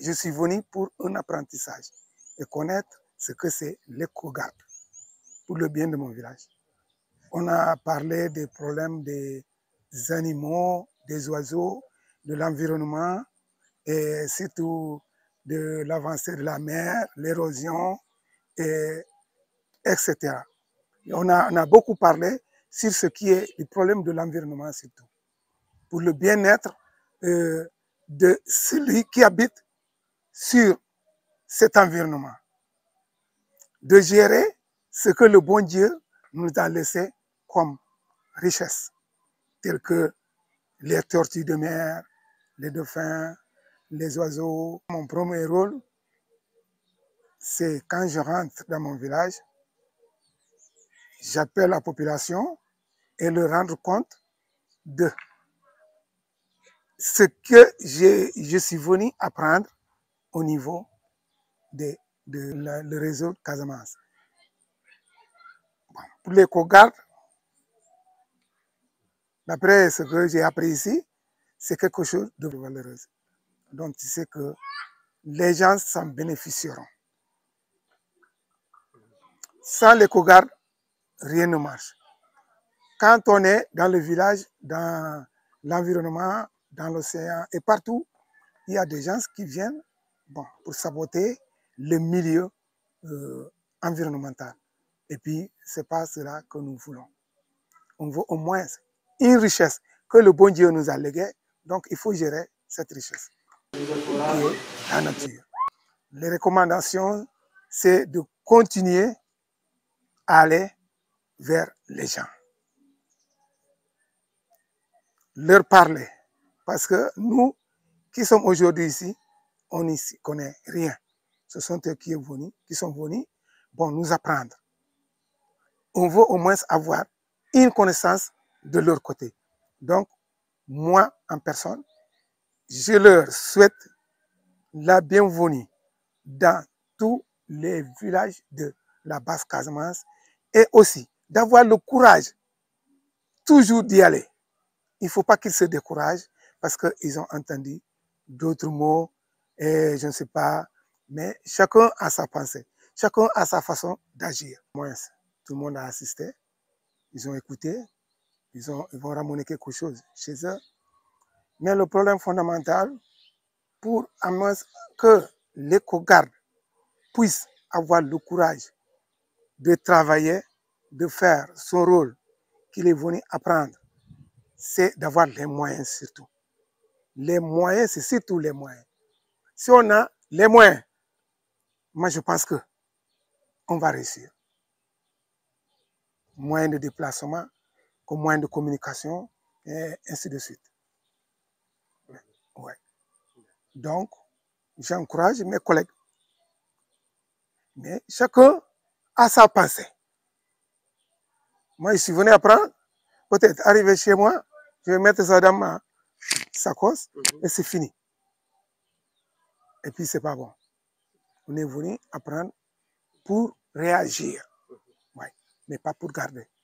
je suis venu pour un apprentissage et connaître ce que c'est l'éco-garde pour le bien de mon village. On a parlé des problèmes des animaux, des oiseaux, de l'environnement et surtout de l'avancée de la mer, l'érosion, etc. On a beaucoup parlé sur ce qui est le problème de l'environnement surtout, pour le bien-être de celui qui habite sur cet environnement, de gérer ce que le bon Dieu nous a laissé comme richesse, telles que les tortues de mer, les dauphins, les oiseaux. Mon premier rôle, c'est quand je rentre dans mon village, j'appelle la population et leur rendre compte de ce que je suis venu apprendre au niveau le réseau Casamance. Bon, pour l'éco-garde, d'après ce que j'ai appris ici, c'est quelque chose de valeureux. Donc, tu sais que les gens s'en bénéficieront. Sans l'éco-garde, rien ne marche. Quand on est dans le village, dans l'environnement, dans l'océan et partout, il y a des gens qui viennent pour saboter le milieu environnemental. Et puis, ce n'est pas cela que nous voulons. On veut au moins une richesse que le bon Dieu nous a léguée. Donc, il faut gérer cette richesse qui est la nature. Les recommandations, c'est de continuer à aller vers les gens. Leur parler. Parce que nous, qui sommes aujourd'hui ici, on n'y connaît rien. Ce sont eux qui sont venus nous apprendre. On veut au moins avoir une connaissance de leur côté. Donc, moi, en personne, je leur souhaite la bienvenue dans tous les villages de la Basse-Casamance et aussi d'avoir le courage toujours d'y aller. Il ne faut pas qu'ils se découragent parce qu'ils ont entendu d'autres mots et je ne sais pas, mais chacun a sa pensée, chacun a sa façon d'agir. Moi, tout le monde a assisté, ils ont écouté, ils vont ramener quelque chose chez eux. Mais le problème fondamental, pour à moins que l'éco-garde puisse avoir le courage de travailler, de faire son rôle qu'il est venu apprendre, c'est d'avoir les moyens surtout. Les moyens, c'est surtout les moyens. Si on a les moyens, moi je pense qu'on va réussir. Moyens de déplacement, comme moyens de communication, et ainsi de suite. Ouais. Donc, j'encourage mes collègues. Mais chacun a sa pensée. Moi, je suis venu apprendre, peut-être arriver chez moi, je vais mettre ça dans ma sacoche et c'est fini. Et puis, c'est pas bon. On est venu apprendre pour réagir, ouais, mais pas pour garder.